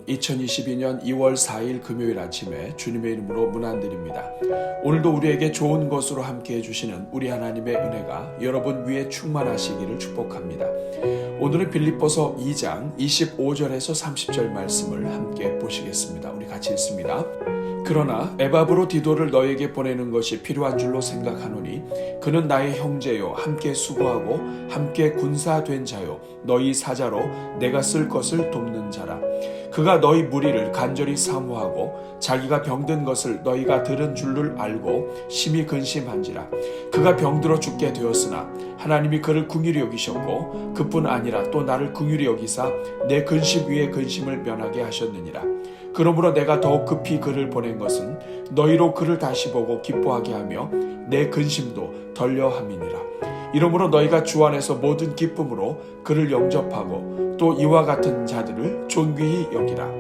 여러분, 2022년 2월 4일 금요일 아침에 주님의 이름으로 문안드립니다. 오늘도 우리에게 좋은 것으로 함께 해주시는 우리 하나님의 은혜가 여러분 위에 충만하시기를 축복합니다. 오늘은 빌립보서 2장 25절에서 30절 말씀을 함께 보시겠습니다. 우리 같이 읽습니다. 그러나 에바브로디도를 너에게 보내는 것이 필요한 줄로 생각하노니 그는 나의 형제요 함께 수고하고 함께 군사된 자요 너희 사자로 내가 쓸 것을 돕는 자라. 그가 너희 무리를 간절히 사모하고 자기가 병든 것을 너희가 들은 줄을 알고 심히 근심한지라. 그가 병들어 죽게 되었으나 하나님이 그를 긍휼히 여기셨고 그뿐 아니라 또 나를 긍휼히 여기사 내 근심 위에 근심을 면하게 하셨느니라. 그러므로 내가 더욱 급히 그를 보낸 것은 너희로 그를 다시 보고 기뻐하게 하며 내 근심도 덜려 함이니라. 이러므로 너희가 주 안에서 모든 기쁨으로 그를 영접하고 또 이와 같은 자들을 존귀히 여기라.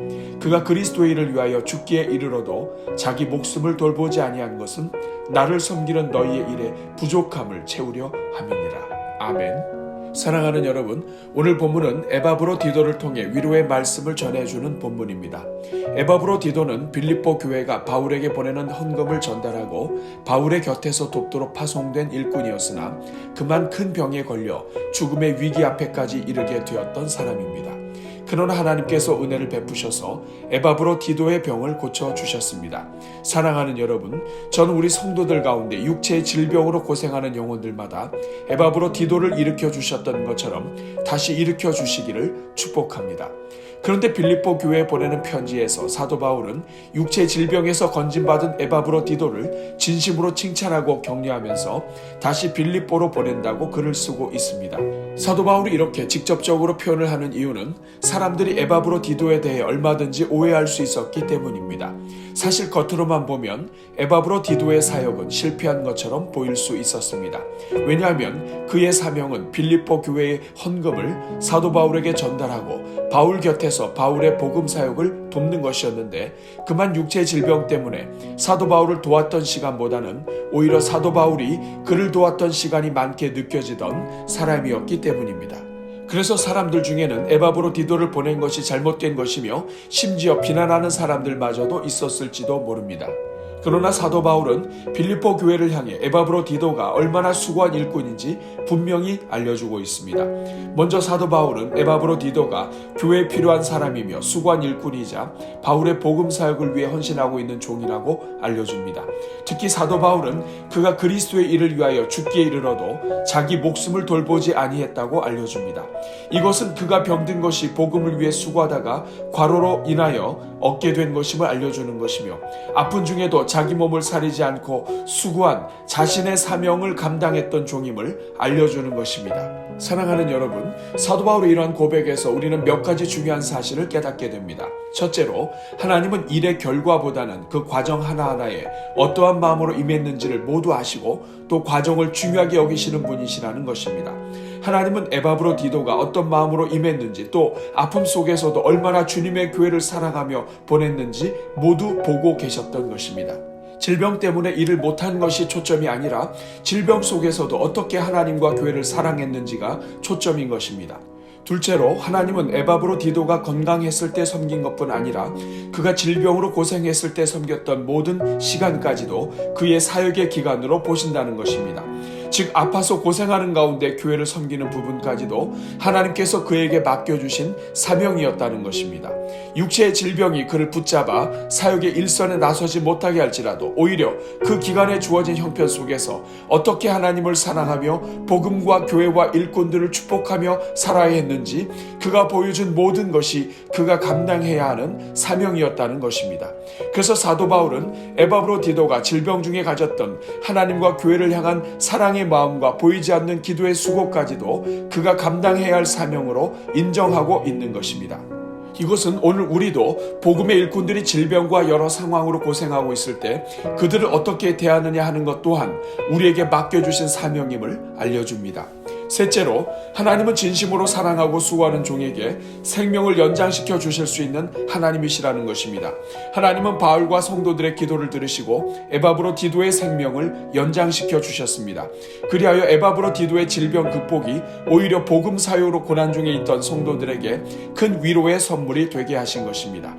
그가 그리스도의 일을 위하여 죽기에 이르러도 자기 목숨을 돌보지 아니한 것은 나를 섬기는 너희의 일에 부족함을 채우려 함이니라. 아멘. 사랑하는 여러분, 오늘 본문은 에바브로디도를 통해 위로의 말씀을 전해주는 본문입니다. 에바브로디도는 빌립보 교회가 바울에게 보내는 헌금을 전달하고 바울의 곁에서 돕도록 파송된 일꾼이었으나 그만 큰 병에 걸려 죽음의 위기 앞에까지 이르게 되었던 사람입니다. 그러나 하나님께서 은혜를 베푸셔서 에바브로디도의 병을 고쳐주셨습니다. 사랑하는 여러분, 저는 우리 성도들 가운데 육체의 질병으로 고생하는 영혼들마다 에바브로디도를 일으켜주셨던 것처럼 다시 일으켜주시기를 축복합니다. 그런데 빌립보 교회에 보내는 편지에서 사도 바울은 육체 질병에서 건진받은 에바브로디도를 진심으로 칭찬하고 격려하면서 다시 빌립보로 보낸다고 글을 쓰고 있습니다. 사도 바울이 이렇게 직접적으로 표현을 하는 이유는 사람들이 에바브로디도에 대해 얼마든지 오해할 수 있었기 때문입니다. 사실 겉으로만 보면 에바브로디도의 사역은 실패한 것처럼 보일 수 있었습니다. 왜냐하면 그의 사명은 빌립보 교회의 헌금을 사도 바울에게 전달하고 바울 곁에서 바울의 복음 사역을 돕는 것이었는데 그만 육체 질병 때문에 사도 바울을 도왔던 시간보다는 오히려 사도 바울이 그를 도왔던 시간이 많게 느껴지던 사람이었기 때문입니다. 그래서 사람들 중에는 에바브로디도를 보낸 것이 잘못된 것이며 심지어 비난하는 사람들마저도 있었을지도 모릅니다. 그러나 사도 바울은 빌립보 교회를 향해 에바브로디도가 얼마나 수고한 일꾼인지 분명히 알려주고 있습니다. 먼저 사도 바울은 에바브로디도가 교회에 필요한 사람이며 수고한 일꾼이자 바울의 복음 사역을 위해 헌신하고 있는 종이라고 알려줍니다. 특히 사도 바울은 그가 그리스도의 일을 위하여 죽기에 이르러도 자기 목숨을 돌보지 아니했다고 알려줍니다. 이것은 그가 병든 것이 복음을 위해 수고하다가 과로로 인하여 얻게 된 것임을 알려주는 것이며 아픈 중에도 자기 몸을 사리지 않고 수고한 자신의 사명을 감당했던 종임을 알려주는 것입니다. 사랑하는 여러분, 사도 바울의 이러한 고백에서 우리는 몇 가지 중요한 사실을 깨닫게 됩니다. 첫째로, 하나님은 일의 결과보다는 그 과정 하나하나에 어떠한 마음으로 임했는지를 모두 아시고 또 과정을 중요하게 여기시는 분이시라는 것입니다. 하나님은 에바브로디도가 어떤 마음으로 임했는지 또 아픔 속에서도 얼마나 주님의 교회를 사랑하며 보냈는지 모두 보고 계셨던 것입니다. 질병 때문에 일을 못한 것이 초점이 아니라 질병 속에서도 어떻게 하나님과 교회를 사랑했는지가 초점인 것입니다. 둘째로, 하나님은 에바브로디도가 건강했을 때 섬긴 것뿐 아니라 그가 질병으로 고생했을 때 섬겼던 모든 시간까지도 그의 사역의 기간으로 보신다는 것입니다. 즉 아파서 고생하는 가운데 교회를 섬기는 부분까지도 하나님께서 그에게 맡겨주신 사명이었다는 것입니다. 육체의 질병이 그를 붙잡아 사역의 일선에 나서지 못하게 할지라도 오히려 그 기간에 주어진 형편 속에서 어떻게 하나님을 사랑하며 복음과 교회와 일꾼들을 축복하며 살아야 했는지 그가 보여준 모든 것이 그가 감당해야 하는 사명이었다는 것입니다. 그래서 사도 바울은 에바브로디도가 질병 중에 가졌던 하나님과 교회를 향한 사랑의 마음과 보이지 않는 기도의 수고까지도 그가 감당해야 할 사명으로 인정하고 있는 것입니다. 이것은 오늘 우리도 복음의 일꾼들이 질병과 여러 상황으로 고생하고 있을 때 그들을 어떻게 대하느냐 하는 것 또한 우리에게 맡겨주신 사명임을 알려줍니다. 셋째로, 하나님은 진심으로 사랑하고 수고하는 종에게 생명을 연장시켜 주실 수 있는 하나님이시라는 것입니다. 하나님은 바울과 성도들의 기도를 들으시고 에바브로디도의 생명을 연장시켜 주셨습니다. 그리하여 에바브로디도의 질병 극복이 오히려 복음 사역으로 고난 중에 있던 성도들에게 큰 위로의 선물이 되게 하신 것입니다.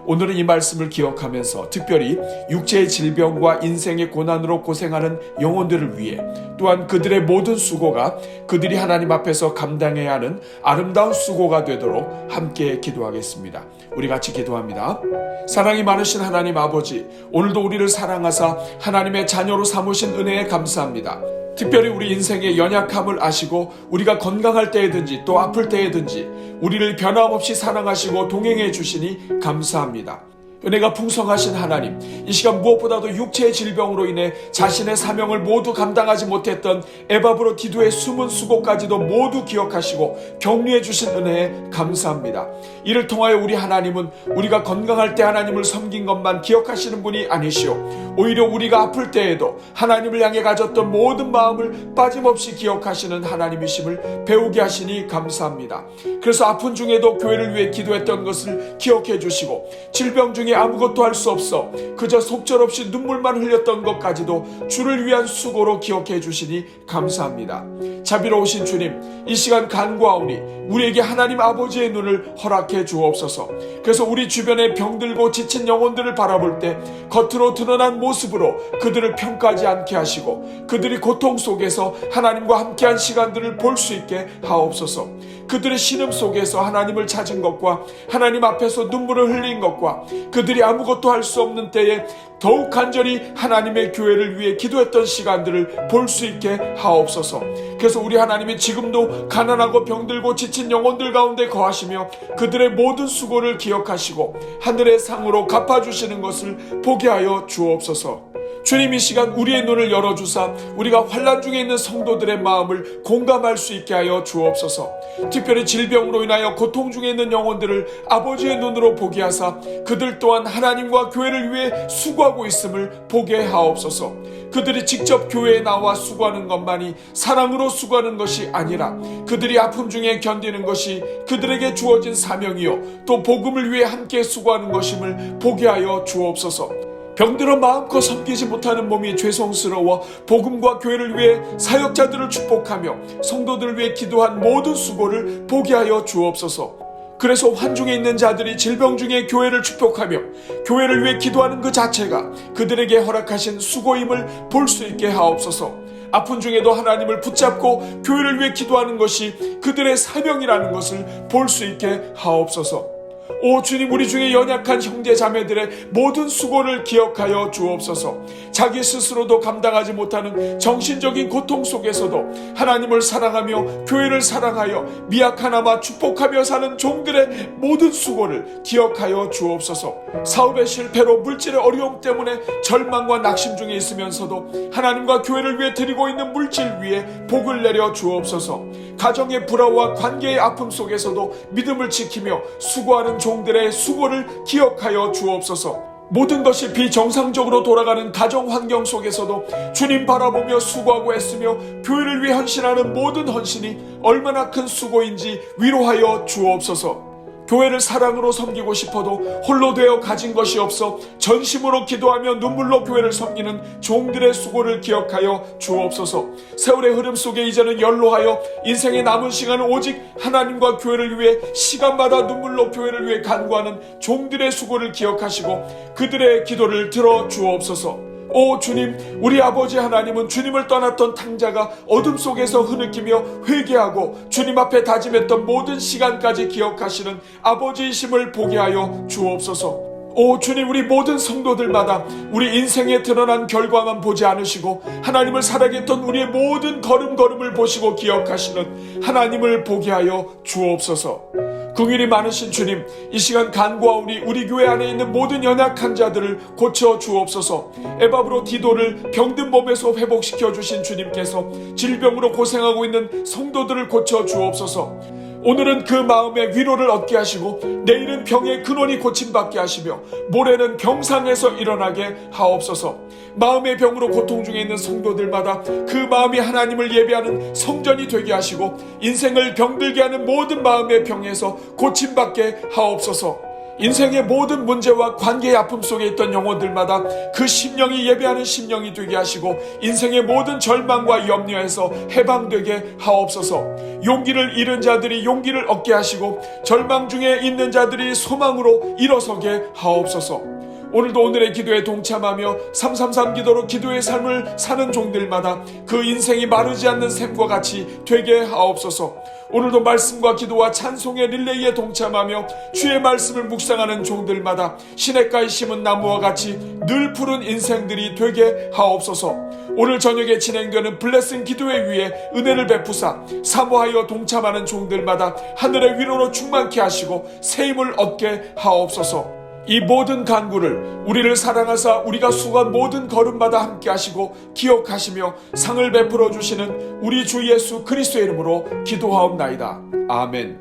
오늘은 이 말씀을 기억하면서 특별히 육체의 질병과 인생의 고난으로 고생하는 영혼들을 위해, 또한 그들의 모든 수고가 그들이 하나님 앞에서 감당해야 하는 아름다운 수고가 되도록 함께 기도하겠습니다. 우리 같이 기도합니다. 사랑이 많으신 하나님 아버지, 오늘도 우리를 사랑하사 하나님의 자녀로 삼으신 은혜에 감사합니다. 특별히 우리 인생의 연약함을 아시고 우리가 건강할 때에든지 또 아플 때에든지 우리를 변함없이 사랑하시고 동행해 주시니 감사합니다. 은혜가 풍성하신 하나님, 이 시간 무엇보다도 육체의 질병으로 인해 자신의 사명을 모두 감당하지 못했던 에바브로디도의 숨은 수고까지도 모두 기억하시고 격려해 주신 은혜에 감사합니다. 이를 통하여 우리 하나님은 우리가 건강할 때 하나님을 섬긴 것만 기억하시는 분이 아니시오, 오히려 우리가 아플 때에도 하나님을 향해 가졌던 모든 마음을 빠짐없이 기억하시는 하나님이심을 배우게 하시니 감사합니다. 그래서 아픈 중에도 교회를 위해 기도했던 것을 기억해 주시고, 질병 중에 아무것도 할 수 없어 그저 속절없이 눈물만 흘렸던 것까지도 주를 위한 수고로 기억해 주시니 감사합니다. 자비로우신 주님, 이 시간 간구하오니 우리에게 하나님 아버지의 눈을 허락해 주옵소서. 그래서 우리 주변에 병들고 지친 영혼들을 바라볼 때 겉으로 드러난 모습으로 그들을 평가하지 않게 하시고, 그들이 고통 속에서 하나님과 함께한 시간들을 볼 수 있게 하옵소서. 그들의 신음 속에서 하나님을 찾은 것과 하나님 앞에서 눈물을 흘린 것과 그들이 아무것도 할 수 없는 때에 더욱 간절히 하나님의 교회를 위해 기도했던 시간들을 볼 수 있게 하옵소서. 그래서 우리 하나님이 지금도 가난하고 병들고 지친 영혼들 가운데 거하시며 그들의 모든 수고를 기억하시고 하늘의 상으로 갚아주시는 것을 보게 하여 주옵소서. 주님, 이 시간 우리의 눈을 열어주사 우리가 환난 중에 있는 성도들의 마음을 공감할 수 있게 하여 주옵소서. 특별히 질병으로 인하여 고통 중에 있는 영혼들을 아버지의 눈으로 보게 하사 그들 또한 하나님과 교회를 위해 수고하고 있음을 보게 하옵소서. 그들이 직접 교회에 나와 수고하는 것만이 사랑으로 수고하는 것이 아니라 그들이 아픔 중에 견디는 것이 그들에게 주어진 사명이요 또 복음을 위해 함께 수고하는 것임을 보게 하여 주옵소서. 병들어 마음껏 섬기지 못하는 몸이 죄송스러워 복음과 교회를 위해 사역자들을 축복하며 성도들을 위해 기도한 모든 수고를 보게 하여 주옵소서. 그래서 환중에 있는 자들이 질병 중에 교회를 축복하며 교회를 위해 기도하는 그 자체가 그들에게 허락하신 수고임을 볼 수 있게 하옵소서. 아픈 중에도 하나님을 붙잡고 교회를 위해 기도하는 것이 그들의 사명이라는 것을 볼 수 있게 하옵소서. 오 주님, 우리 중에 연약한 형제 자매들의 모든 수고를 기억하여 주옵소서. 자기 스스로도 감당하지 못하는 정신적인 고통 속에서도 하나님을 사랑하며 교회를 사랑하여 미약하나마 축복하며 사는 종들의 모든 수고를 기억하여 주옵소서. 사업의 실패로 물질의 어려움 때문에 절망과 낙심 중에 있으면서도 하나님과 교회를 위해 드리고 있는 물질 위에 복을 내려 주옵소서. 가정의 불화와 관계의 아픔 속에서도 믿음을 지키며 수고하는 종들의 수고를 기억하여 주옵소서. 모든 것이 비정상적으로 돌아가는 가정 환경 속에서도 주님 바라보며 수고하고 애쓰며 교회를 위해 헌신하는 모든 헌신이 얼마나 큰 수고인지 위로하여 주옵소서. 교회를 사랑으로 섬기고 싶어도 홀로 되어 가진 것이 없어 전심으로 기도하며 눈물로 교회를 섬기는 종들의 수고를 기억하여 주옵소서. 세월의 흐름 속에 이제는 연로하여 인생의 남은 시간은 오직 하나님과 교회를 위해 시간마다 눈물로 교회를 위해 간구하는 종들의 수고를 기억하시고 그들의 기도를 들어 주옵소서. 오 주님, 우리 아버지 하나님은 주님을 떠났던 탕자가 어둠 속에서 흐느끼며 회개하고 주님 앞에 다짐했던 모든 시간까지 기억하시는 아버지이심을 보게 하여 주옵소서. 오 주님, 우리 모든 성도들마다 우리 인생에 드러난 결과만 보지 않으시고 하나님을 사랑했던 우리의 모든 걸음걸음을 보시고 기억하시는 하나님을 보게 하여 주옵소서. 긍휼이 많으신 주님, 이 시간 간구하오니 우리 교회 안에 있는 모든 연약한 자들을 고쳐 주옵소서. 에바브로디도를 병든 몸에서 회복시켜 주신 주님께서 질병으로 고생하고 있는 성도들을 고쳐 주옵소서. 오늘은 그 마음에 위로를 얻게 하시고 내일은 병의 근원이 고침받게 하시며 모레는 병상에서 일어나게 하옵소서. 마음의 병으로 고통 중에 있는 성도들마다 그 마음이 하나님을 예배하는 성전이 되게 하시고 인생을 병들게 하는 모든 마음의 병에서 고침받게 하옵소서. 인생의 모든 문제와 관계의 아픔 속에 있던 영혼들마다 그 심령이 예배하는 심령이 되게 하시고 인생의 모든 절망과 염려에서 해방되게 하옵소서. 용기를 잃은 자들이 용기를 얻게 하시고 절망 중에 있는 자들이 소망으로 일어서게 하옵소서. 오늘도 오늘의 기도에 동참하며 333 기도로 기도의 삶을 사는 종들마다 그 인생이 마르지 않는 샘과 같이 되게 하옵소서. 오늘도 말씀과 기도와 찬송의 릴레이에 동참하며 주의 말씀을 묵상하는 종들마다 시냇가에 심은 나무와 같이 늘 푸른 인생들이 되게 하옵소서. 오늘 저녁에 진행되는 블레싱 기도회 위에 은혜를 베푸사 사모하여 동참하는 종들마다 하늘의 위로로 충만케 하시고 새 힘을 얻게 하옵소서. 이 모든 간구를 우리를 사랑하사 우리가 수고한 모든 걸음마다 함께 하시고 기억하시며 상을 베풀어 주시는 우리 주 예수 그리스도의 이름으로 기도하옵나이다. 아멘.